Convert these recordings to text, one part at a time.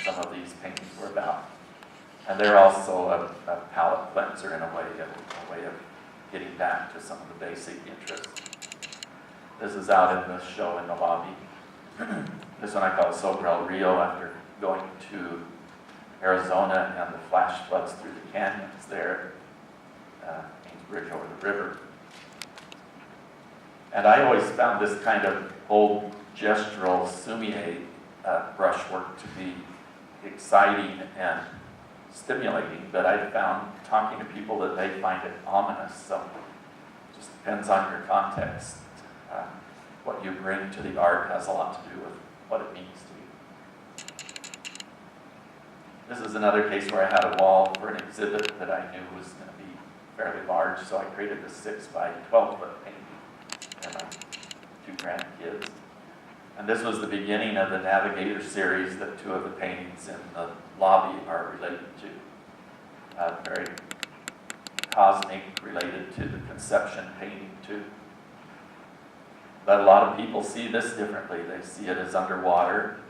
some of these paintings were about. And they're also a palette cleanser in a way of getting back to some of the basic interests. This is out in the show in the lobby. This one I call Sobral Rio, after going to Arizona and the flash floods through the canyons there. Means bridge over the river. And I always found this kind of old gestural sumie brushwork to be exciting and stimulating, but I've found talking to people that they find it ominous, so it just depends on your context. What you bring to the art has a lot to do with what it means to you. This is another case where I had a wall for an exhibit that I knew was going to be fairly large, so I created a 6 by 12 foot painting for my 2 grandkids. And this was the beginning of the Navigator series that 2 of the paintings in the lobby are related to. Very cosmic, related to the Conception painting too. But a lot of people see this differently. They see it as underwater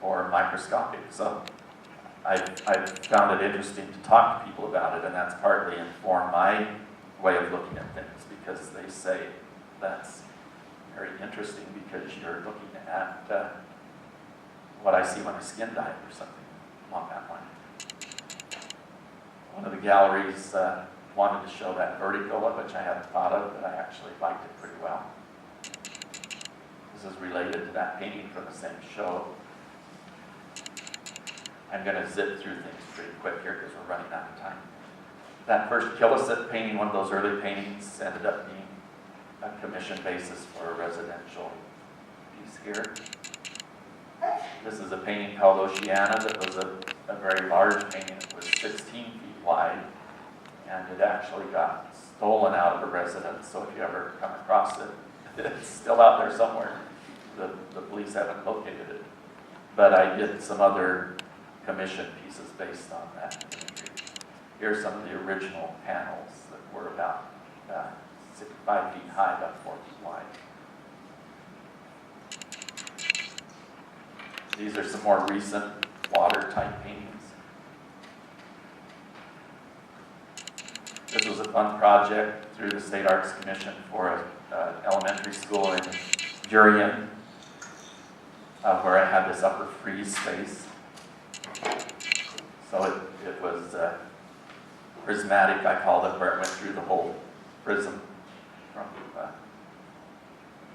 or microscopic. So I've found it interesting to talk to people about it, and that's partly informed my way of looking at things, because they say that's very interesting because you're looking at what I see when I skin dive or something along that line. One of the galleries wanted to show that vertigo, which I hadn't thought of, but I actually liked it pretty well. This is related to that painting from the same show. I'm going to zip through things pretty quick here because we're running out of time. That first Killicet painting, one of those early paintings, ended up being a commission basis for a residential piece here. This is a painting called Oceana that was a very large painting. It was 16 feet wide, and it actually got stolen out of a residence, so if you ever come across it, it's still out there somewhere. The police haven't located it. But I did some other commission pieces based on that imagery. Here's some of the original panels that were about 5 feet high, about 4 feet wide. These are some more recent water-type paintings. This was a fun project through the State Arts Commission for an elementary school in Jurien, where I had this upper freeze space. So it was prismatic, I called it, where it went through the whole prism from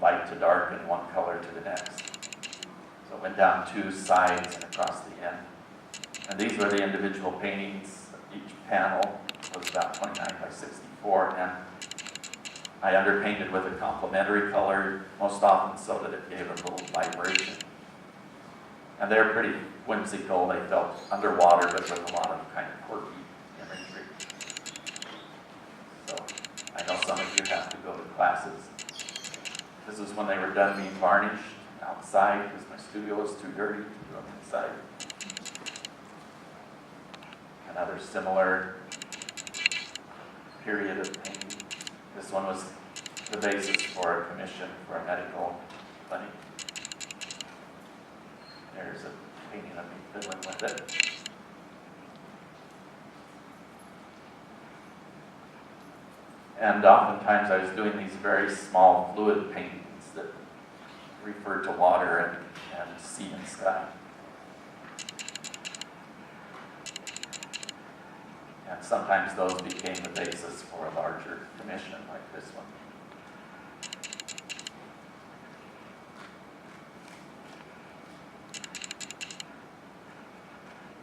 light to dark and one color to the next. So it went down 2 sides and across the end. And these were the individual paintings. Each panel was about 29 by 64, and I underpainted with a complementary color, most often so that it gave a little vibration. And they're pretty whimsical. They felt underwater, but with a lot of kind of quirky imagery. So I know some of you have to go to classes. This is when they were done being varnished outside, because my studio was too dirty to do them inside. Another similar period of painting. This one was the basis for a commission for a medical clinic. There's a painting of me fiddling with it. And oftentimes I was doing these very small fluid paintings that referred to water and sea and sky. And sometimes those became the basis for a larger commission like this one.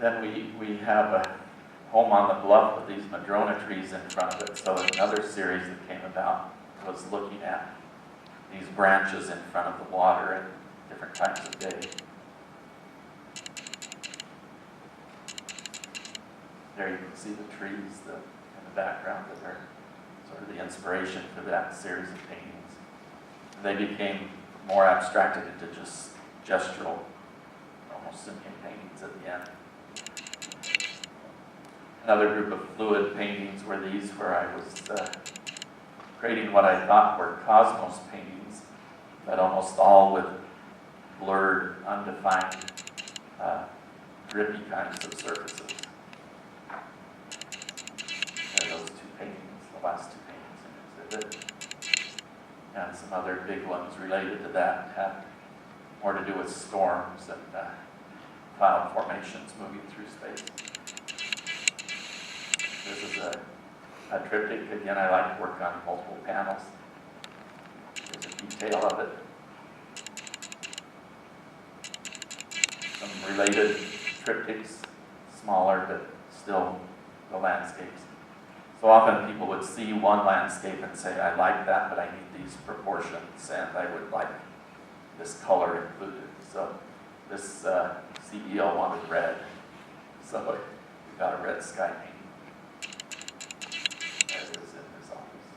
Then we have a home on the bluff with these madrona trees in front of it. So another series that came about was looking at these branches in front of the water at different times of day. There you can see the trees in the background that are sort of the inspiration for that series of paintings. And they became more abstracted into just gestural, almost simian paintings at the end. Another group of fluid paintings were these, where I was creating what I thought were cosmos paintings, but almost all with blurred, undefined drippy kinds of surfaces. There are those two paintings, the last two paintings in the exhibit. And some other big ones related to that have more to do with storms and cloud formations moving through space. This is a triptych. Again, I like to work on multiple panels. There's a detail of it. Some related triptychs, smaller, but still the landscapes. So often people would see one landscape and say, I like that, but I need these proportions, and I would like this color included. So this CEO wanted red, so we got a red sky painting. There it is in his office.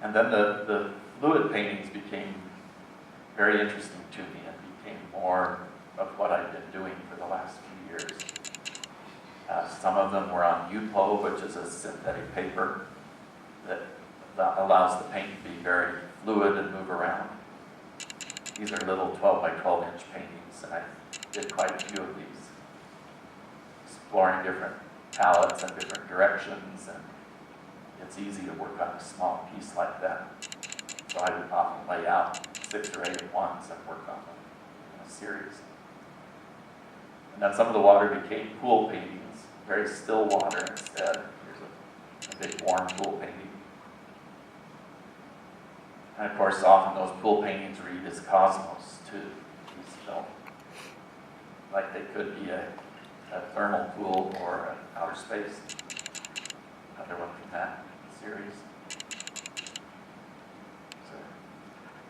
And then the fluid paintings became very interesting to me and became more of what I've been doing for the last few years. Some of them were on UPO, which is a synthetic paper that allows the paint to be very fluid and move around. These are little 12 by 12 inch paintings, and I did quite a few of these, exploring different palettes and different directions, and it's easy to work on a small piece like that. So I would often lay out 6 or 8 at once and work on them in a series. And then some of the water became pool paintings, very still water instead. Here's a big warm pool painting. And of course, often those pool paintings read as cosmos too. These felt like they could be a thermal pool or an outer space. Another one from that series. So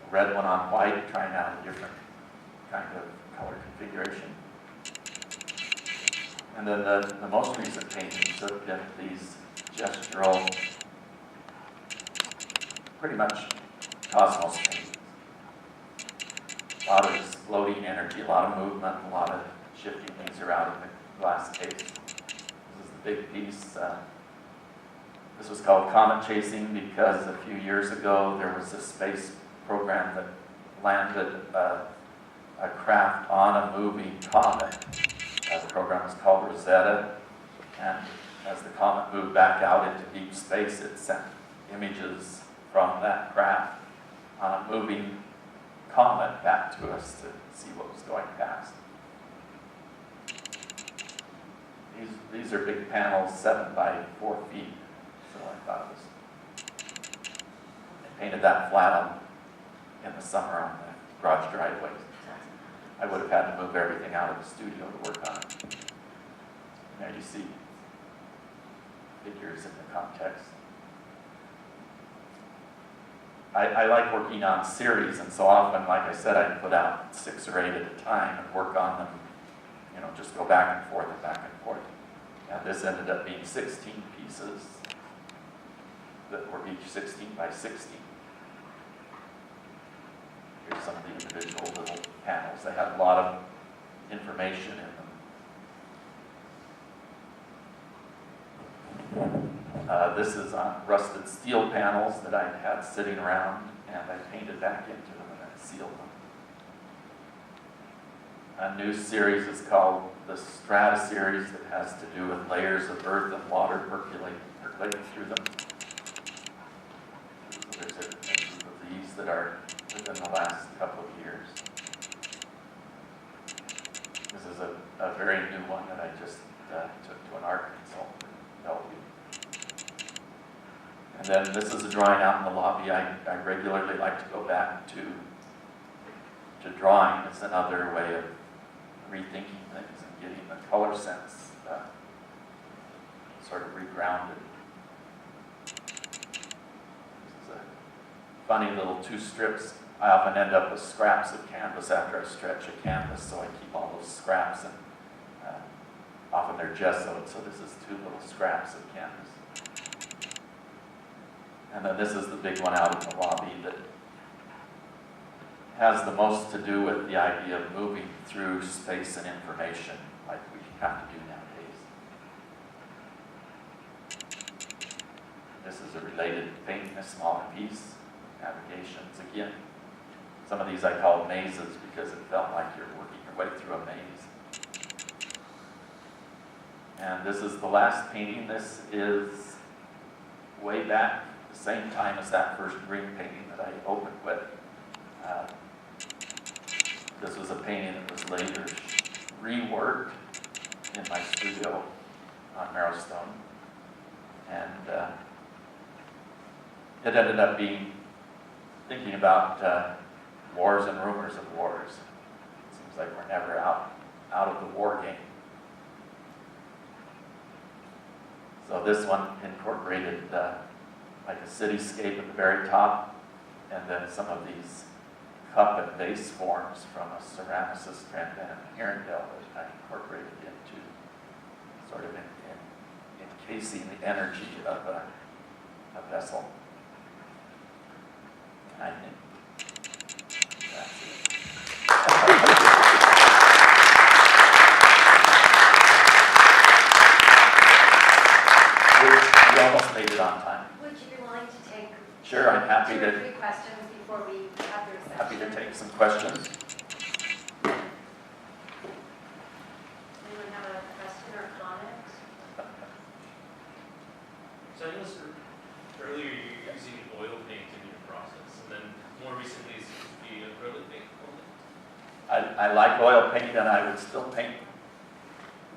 a red one on white, trying out a different kind of color configuration. And then the most recent paintings have been these gestural, pretty much cosmos paintings. A lot of exploding energy, a lot of movement, a lot of shifting things around in the glass case. This is the big piece. This was called Comet Chasing because a few years ago there was a space program that landed a craft on a moving comet. The program was called Rosetta, and as the comet moved back out into deep space, it sent images from that craft on a moving comet back to us to see what was going past. These are big panels, 7 by 4 feet, so I thought it was. I painted that flat in the summer on the garage driveways. I would have had to move everything out of the studio to work on it. There you see figures in the context. I like working on series, and so often, like I said, I put out 6 or 8 at a time and work on them, just go back and forth and back and forth. And this ended up being 16 pieces that were each 16 by 16. Here's some of the individual little panels. They have a lot of information in them. This is on rusted steel panels that I had sitting around, and I painted back into them and I sealed them. A new series is called the Strata series that has to do with layers of earth and water percolating through them. So there's a group of these that are within the last couple of years. This is a very new one that I just took to an art consultant in Bellevue. And then this is a drawing out in the lobby. I regularly like to go back to drawing. It's another way of rethinking things and getting the color sense sort of regrounded. This is a funny little 2 strips. I often end up with scraps of canvas after I stretch a canvas, so I keep all those scraps, and often they're gessoed, so this is 2 little scraps of canvas. And then this is the big one out in the lobby that has the most to do with the idea of moving through space and information like we have to do nowadays. This is a related painting, a smaller piece, navigations again. Some of these I call mazes because it felt like you're working your way through a maze. And this is the last painting. This is way back, the same time as that first green painting that I opened with. This was a painting that was later reworked in my studio on Marrowstone. And it ended up being thinking about wars and rumors of wars. It seems like we're never out of the war game. So this one incorporated like a cityscape at the very top, and then some of these cup and vase forms from a ceramicist friend in Herondale that I incorporated into sort of encasing the energy of a vessel. I think that's it. We almost made it on time. Would you be willing to take Sure, I'm happy 2 or to 3 questions before we have the reception? happy to take some questions. Anyone have a question or comment? So I noticed earlier you're using oil paint in your process, and then more recently it seems to be acrylic paint only. I like oil paint, and I would still paint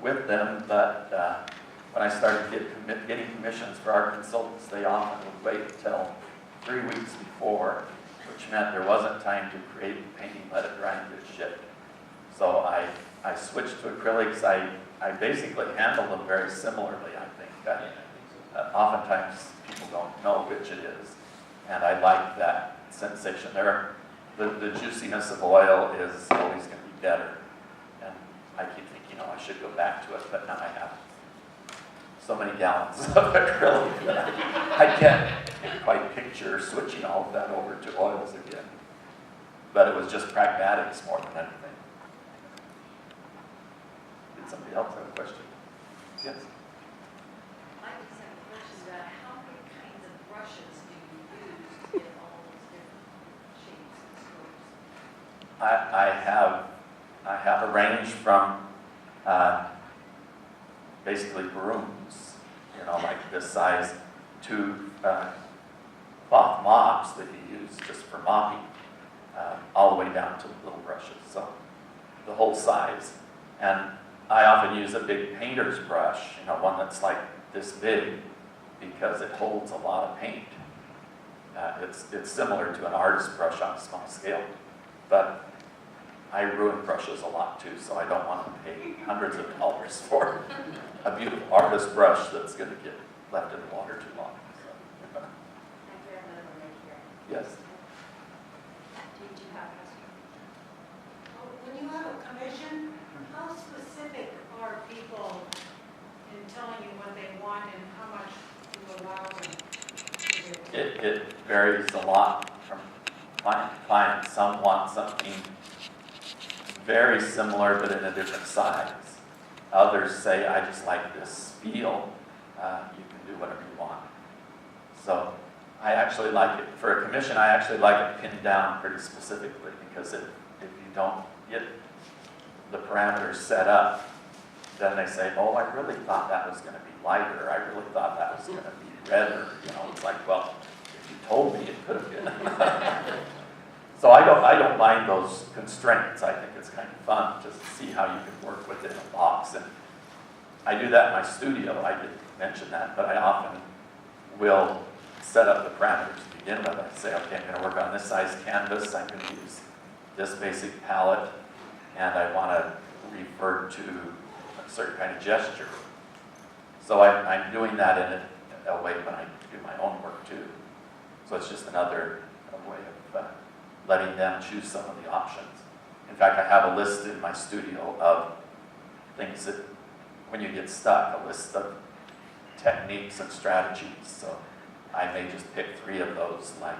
with them, but when I started getting commissions for our consultants, they often would wait until 3 weeks before, which meant there wasn't time to create the painting, let it dry, and get shipped. So I switched to acrylics. I basically handle them very similarly, I think. Yeah, I think so. Oftentimes people don't know which it is, and I like that sensation. The juiciness of oil is always going to be better, and I keep thinking, I should go back to it, but now I have so many gallons of acrylic that I can't quite picture switching all of that over to oils again. But it was just pragmatics more than anything. Did somebody else have a question? Yes? I just have a question about how many kinds of brushes do you use to get all those different shapes and strokes? I have a range from basically brooms, like this size, to cloth mops that you use just for mopping, all the way down to little brushes, so the whole size. And I often use a big painter's brush, one that's like this big, because it holds a lot of paint. It's similar to an artist brush on a small scale, but I ruin brushes a lot too, so I don't want to pay hundreds of dollars for a beautiful artist brush that's going to get left in the water too long. So. I do have another one right here. Yes. Did you have a question? When you have a commission, how specific are people in telling you what they want and how much you allow them to do? It varies a lot from client to client. Some want something very similar but in a different size. Others say, I just like this feel. You can do whatever you want. So I actually like it. For a commission, I actually like it pinned down pretty specifically, because if you don't get the parameters set up, then they say, oh, I really thought that was going to be lighter. I really thought that was going to be redder. It's like, well, if you told me, it could have been. So I don't mind those constraints. I think it's kind of fun to see how you can work within a box. And I do that in my studio. I didn't mention that, but I often will set up the parameters to begin with. I say, okay, I'm going to work on this size canvas. I'm going to use this basic palette, and I want to refer to a certain kind of gesture. So I'm doing that in a way when I do my own work too. So it's just another way of letting them choose some of the options. In fact, I have a list in my studio of things that, when you get stuck, a list of techniques and strategies. So I may just pick 3 of those, like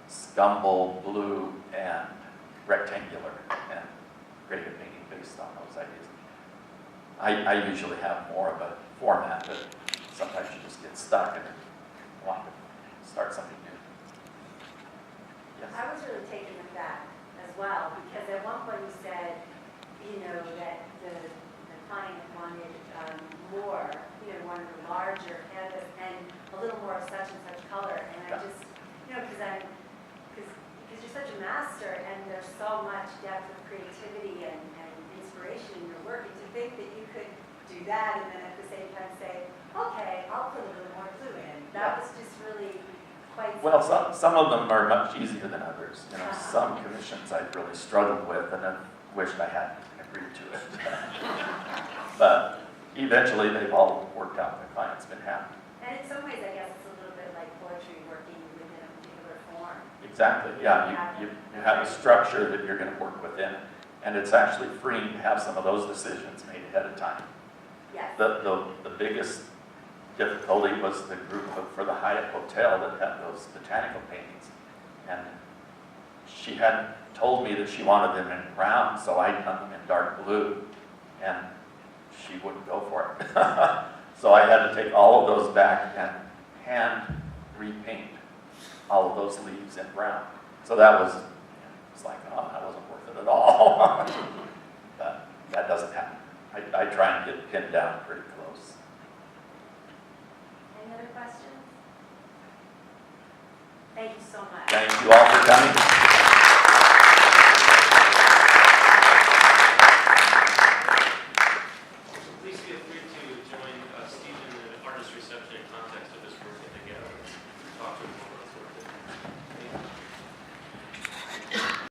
scumble, blue, and rectangular, and create a painting based on those ideas. I usually have more of a format, but sometimes you just get stuck and want to start something new. Yes. I was really taken with that as well, because at one point you said, that the client wanted more, wanted a larger canvas and a little more of such and such color. And I Yeah. just, because you're such a master and there's so much depth of creativity and inspiration in your work, and to think that you could do that and then at the same time say, okay, I'll put a little more blue in. That was just really quite. Well, some of them are much easier than others. Some commissions I really struggled with and I wished I hadn't agreed to it. But eventually they've all worked out. The client's been happy. And in some ways, I guess it's a little bit like poetry working within a particular form. Exactly, yeah. You have a structure that you're going to work within, and it's actually freeing to have some of those decisions made ahead of time. Yes. The biggest difficulty was the group for the Hyatt Hotel that had those botanical paintings. And she had told me that she wanted them in brown, so I'd done them in dark blue, and she wouldn't go for it. So I had to take all of those back and hand repaint all of those leaves in brown. So that was, it's like, oh, that wasn't worth it at all. But that doesn't happen. I try and get it pinned down pretty close. Any other questions? Thank you so much. Thank you all.